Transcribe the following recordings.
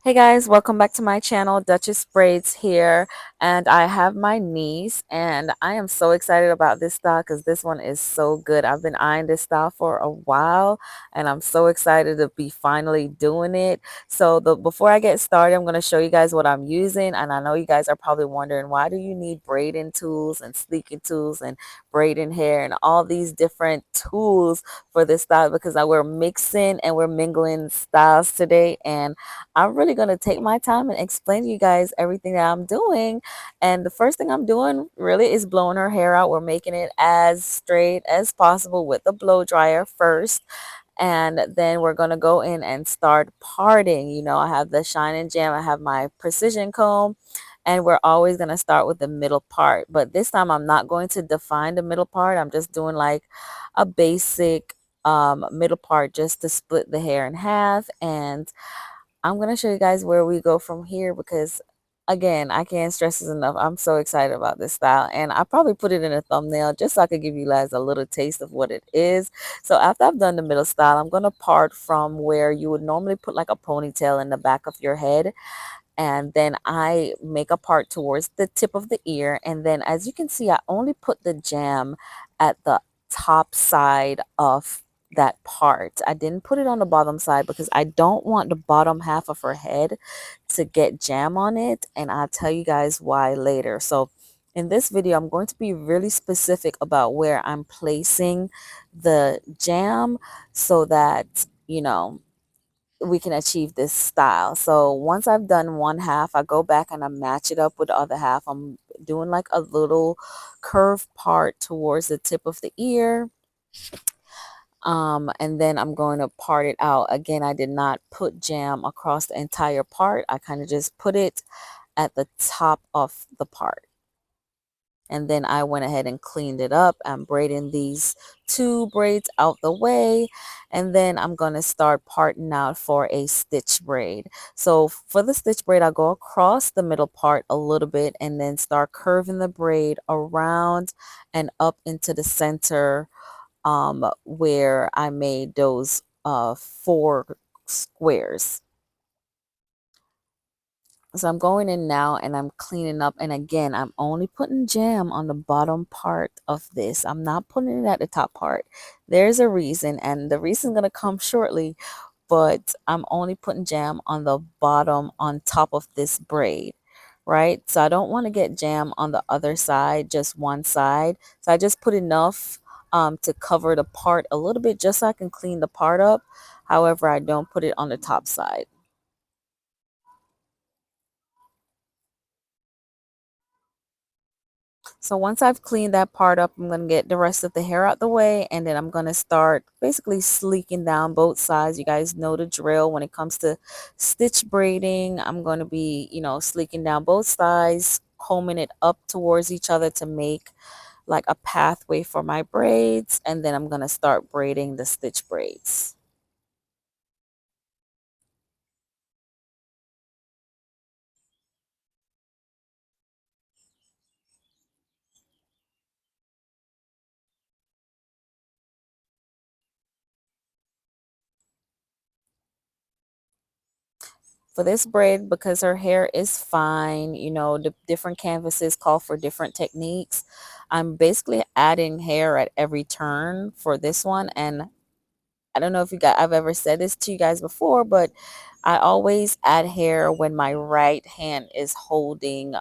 Hey guys, welcome back to my channel. Dopest Braids here, and I have my niece, and I am so excited about this style because this one is so good. I've been eyeing this style for a while, and I'm so excited to be finally doing it. So before I get started, I'm going to show you guys what I'm using, and I know you guys are probably wondering, why do you need braiding tools and sleeking tools and braiding hair and all these different tools for this style? Because we're mixing and we're mingling styles today, and I'm really going to take my time and explain to you guys everything that I'm doing. And the first thing I'm doing really is blowing her hair out. We're making it as straight as possible with the blow dryer first. And then we're going to go in and start parting. You know, I have the Shine and Jam. I have my precision comb. And we're always going to start with the middle part. But this time I'm not going to define the middle part. I'm just doing like a basic middle part just to split the hair in half. And I'm going to show you guys where we go from here because, again, I can't stress this enough. I'm so excited about this style, and I probably put it in a thumbnail just so I could give you guys a little taste of what it is. So after I've done the middle style, I'm going to part from where you would normally put like a ponytail in the back of your head, and then I make a part towards the tip of the ear. And then, as you can see, I only put the jam at the top side of that part. I didn't put it on the bottom side because I don't want the bottom half of her head to get jam on it, and I'll tell you guys why later. So in this video, I'm going to be really specific about where I'm placing the jam so that, you know, we can achieve this style. So once I've done one half, I go back and I match it up with the other half. I'm doing like a little curved part towards the tip of the ear. And then I'm going to part it out. Again, I did not put jam across the entire part. I kind of just put it at the top of the part. And then I went ahead and cleaned it up. I'm braiding these two braids out the way, and then I'm going to start parting out for a stitch braid. So for the stitch braid, I'll go across the middle part a little bit and then start curving the braid around and up into the center, where I made those 4 squares. So I'm going in now and I'm cleaning up. And again, I'm only putting jam on the bottom part of this. I'm not putting it at the top part. There's a reason, and the reason is going to come shortly. But I'm only putting jam on the bottom on top of this braid, right? So I don't want to get jam on the other side, just one side. So I just put enough to cover the part a little bit just so I can clean the part up. However, I don't put it on the top side. So once I've cleaned that part up, I'm going to get the rest of the hair out the way, and then I'm going to start basically sleeking down both sides. You guys know the drill when it comes to stitch braiding. I'm going to be, sleeking down both sides, combing it up towards each other to make like a pathway for my braids, and then I'm going to start braiding the stitch braids. For this braid, because her hair is fine, the different canvases call for different techniques. I'm basically adding hair at every turn for this one. And I don't know if I've ever said this to you guys before, but I always add hair when my right hand is holding.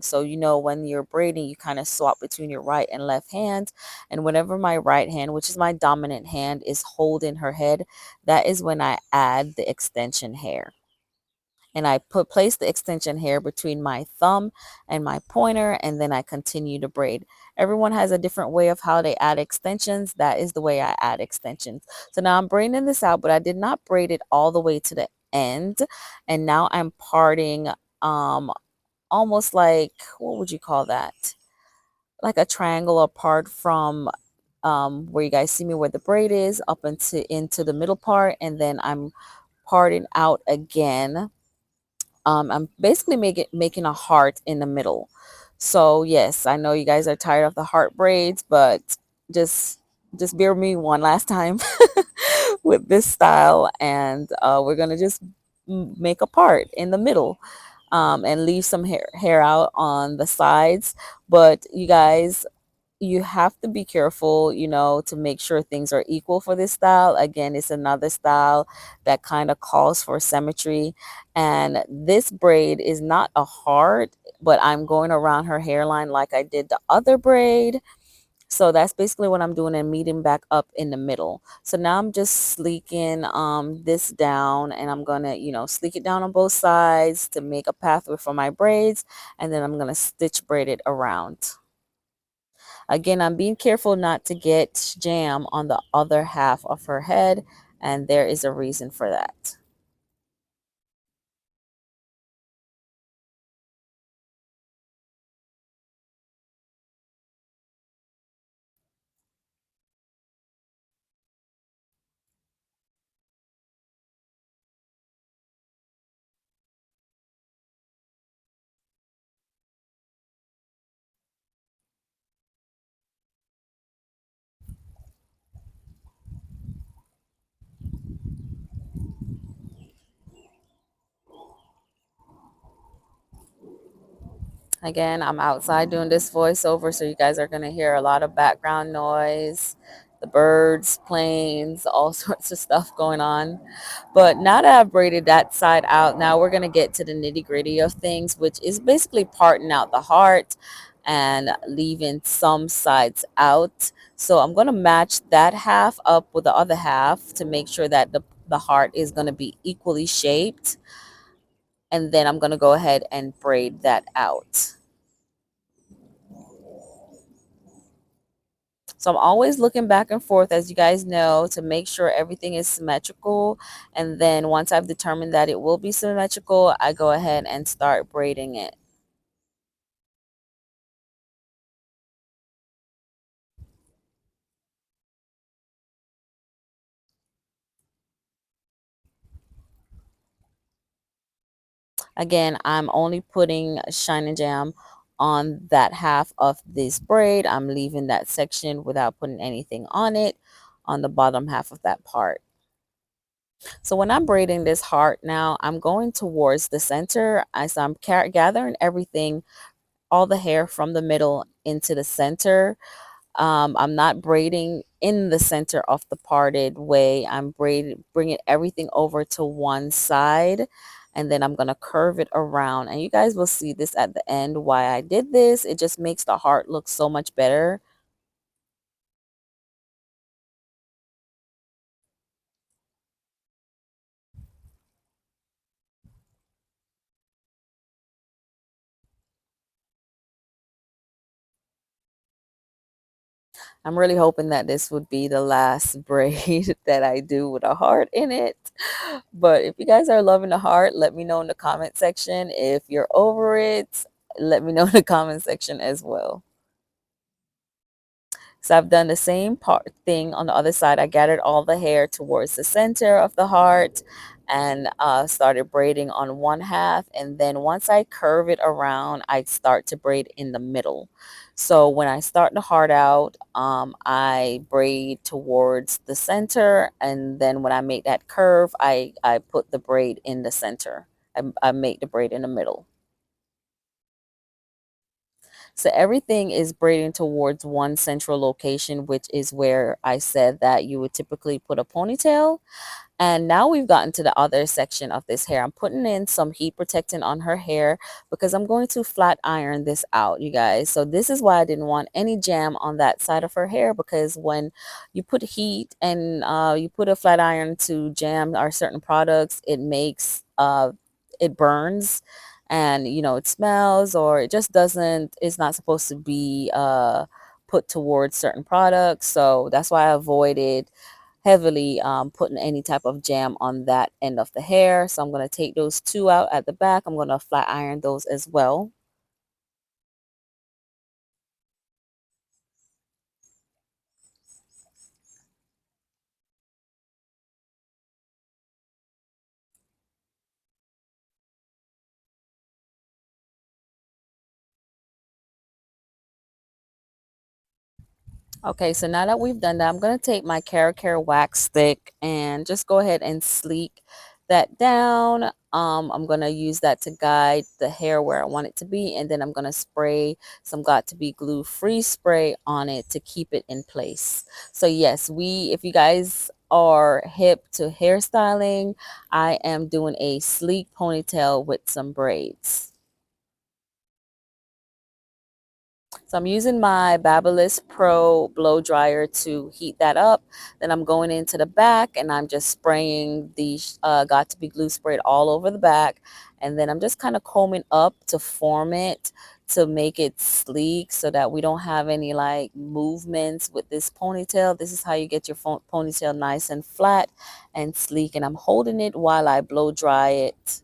So when you're braiding, you kind of swap between your right and left hand. And whenever my right hand, which is my dominant hand, is holding her head, that is when I add the extension hair. And I place the extension hair between my thumb and my pointer, and then I continue to braid. Everyone has a different way of how they add extensions. That is the way I add extensions. So now I'm braiding this out, but I did not braid it all the way to the end. And now I'm parting almost like, what would you call that? Like a triangle apart from where you guys see me, where the braid is, up into the middle part, and then I'm parting out again. I'm basically making a heart in the middle. So yes, I know you guys are tired of the heart braids, but just just bear with me one last time with this style, and we're gonna just make a part in the middle, and leave some hair out on the sides. But you guys, you have to be careful, to make sure things are equal for this style. Again, it's another style that kind of calls for symmetry. And this braid is not a heart, but I'm going around her hairline like I did the other braid. So that's basically what I'm doing, and meeting back up in the middle. So now I'm just sleeking this down, and I'm gonna, sleek it down on both sides to make a pathway for my braids, and then I'm gonna stitch braid it around. Again, I'm being careful not to get jam on the other half of her head, and there is a reason for that. Again, I'm outside doing this voiceover, so you guys are going to hear a lot of background noise, the birds, planes, all sorts of stuff going on. But now that I've braided that side out, now we're going to get to the nitty gritty of things, which is basically parting out the heart and leaving some sides out. So I'm going to match that half up with the other half to make sure that the heart is going to be equally shaped. And then I'm going to go ahead and braid that out. So I'm always looking back and forth, as you guys know, to make sure everything is symmetrical. And then once I've determined that it will be symmetrical, I go ahead and start braiding it. Again, I'm only putting Shine and Jam on that half of this braid. I'm leaving that section without putting anything on it on the bottom half of that part. So when I'm braiding this heart now, I'm going towards the center as I'm gathering everything, all the hair from the middle into the center. I'm not braiding in the center of the parted way. I'm bringing everything over to one side, and then I'm going to curve it around. And you guys will see this at the end why I did this. It just makes the heart look so much better. I'm really hoping that this would be the last braid that I do with a heart in it. But if you guys are loving the heart, let me know in the comment section. If you're over it, let me know in the comment section as well. So I've done the same thing on the other side. I gathered all the hair towards the center of the heart and started braiding on one half. And then once I curve it around, I start to braid in the middle. So when I start the heart out, I braid towards the center. And then when I make that curve, I put the braid in the center. I make the braid in the middle. So everything is braiding towards one central location, which is where I said that you would typically put a ponytail. And now we've gotten to the other section of this hair. I'm putting in some heat protectant on her hair because I'm going to flat iron this out, you guys. So this is why I didn't want any jam on that side of her hair, because when you put heat and you put a flat iron to jam our certain products, it makes it burns, and it smells, or it just doesn't, it's not supposed to be put towards certain products. So that's why I avoided heavily putting any type of jam on that end of the hair. So I'm going to take those two out at the back. I'm going to flat iron those as well. Okay, so now that we've done that, I'm going to take my Cara Care wax stick and just go ahead and sleek that down. I'm going to use that to guide the hair where I want it to be. And then I'm going to spray some Got To Be Glue Free spray on it to keep it in place. So yes, if you guys are hip to hairstyling, I am doing a sleek ponytail with some braids. So I'm using my Babyliss Pro blow dryer to heat that up. Then I'm going into the back and I'm just spraying the Got To Be Glue sprayed all over the back. And then I'm just kind of combing up to form it to make it sleek so that we don't have any like movements with this ponytail. This is how you get your ponytail nice and flat and sleek. And I'm holding it while I blow dry it.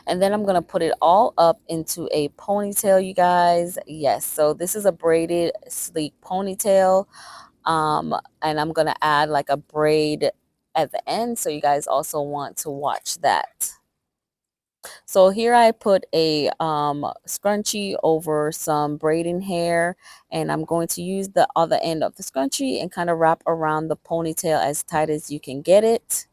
And then I'm going to put it all up into a ponytail, you guys. Yes, so this is a braided sleek ponytail. And I'm going to add like a braid at the end, so you guys also want to watch that. So here I put a scrunchie over some braiding hair, and I'm going to use the other end of the scrunchie and kind of wrap around the ponytail as tight as you can get it.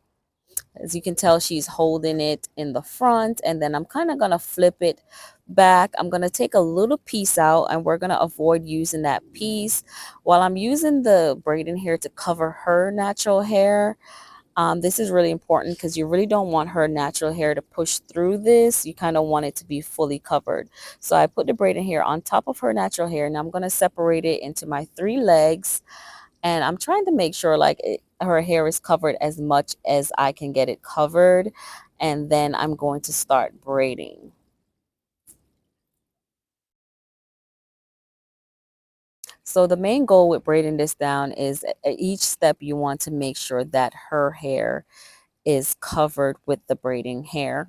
As you can tell, she's holding it in the front, and then I'm kind of going to flip it back. I'm going to take a little piece out, and we're going to avoid using that piece. While I'm using the braiding hair to cover her natural hair, this is really important because you really don't want her natural hair to push through this. You kind of want it to be fully covered. So I put the braiding hair on top of her natural hair, and I'm going to separate it into my 3 legs. And I'm trying to make sure like her hair is covered as much as I can get it covered. And then I'm going to start braiding. So the main goal with braiding this down is at each step you want to make sure that her hair is covered with the braiding hair.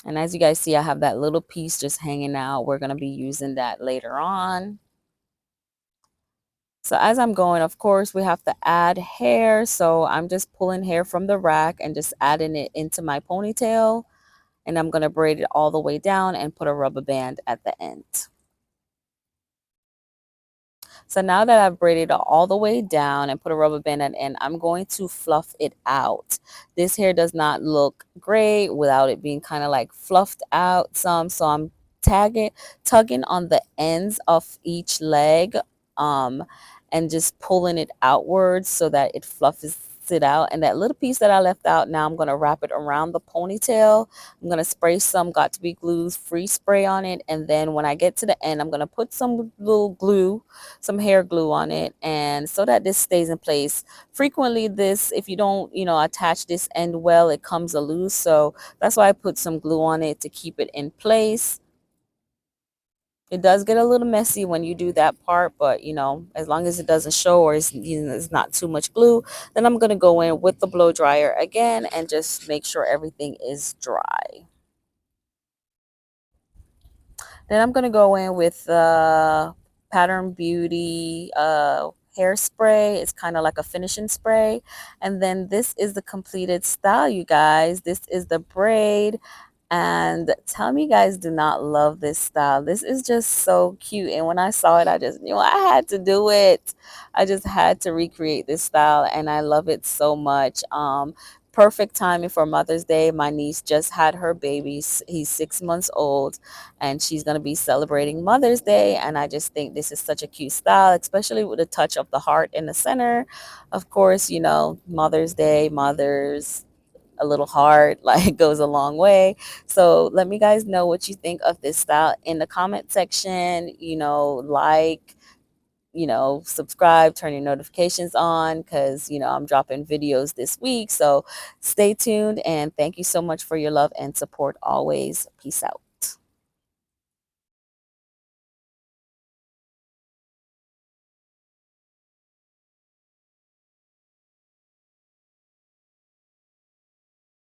And as you guys see, I have that little piece just hanging out. We're going to be using that later on. So as I'm going, of course, we have to add hair. So I'm just pulling hair from the rack and just adding it into my ponytail. And I'm going to braid it all the way down and put a rubber band at the end. So now that I've braided it all the way down and put a rubber band at the end, I'm going to fluff it out. This hair does not look great without it being kind of like fluffed out some. So I'm tugging on the ends of each leg um, and just pulling it outwards so that it fluffs it out. And that little piece that I left out, now I'm going to wrap it around the ponytail. I'm going to spray some Got To Be Glue's free spray on it. And then when I get to the end, I'm going to put some little glue, some hair glue on it, and so that this stays in place. Frequently this, if you don't attach this end well, it comes loose, so that's why I put some glue on it to keep it in place. It does get a little messy when you do that part, but as long as it doesn't show or it's not too much glue, then I'm going to go in with the blow dryer again and just make sure everything is dry. Then I'm going to go in with Pattern Beauty hairspray. It's kind of like a finishing spray. And then this is the completed style, you guys. This is the braid. And tell me you guys do not love this style. This is just so cute. And when I saw it, I just knew I had to do it. I just had to recreate this style, and I love it so much. Perfect timing for Mother's Day. My niece just had her baby. He's 6 months old, and she's going to be celebrating Mother's Day. And I just think this is such a cute style, especially with a touch of the heart in the center. Of course, Mother's Day, mothers, a little heart like goes a long way. So let me guys know what you think of this style in the comment section. Like, subscribe, turn your notifications on, because I'm dropping videos this week. So stay tuned, and thank you so much for your love and support always. Peace out.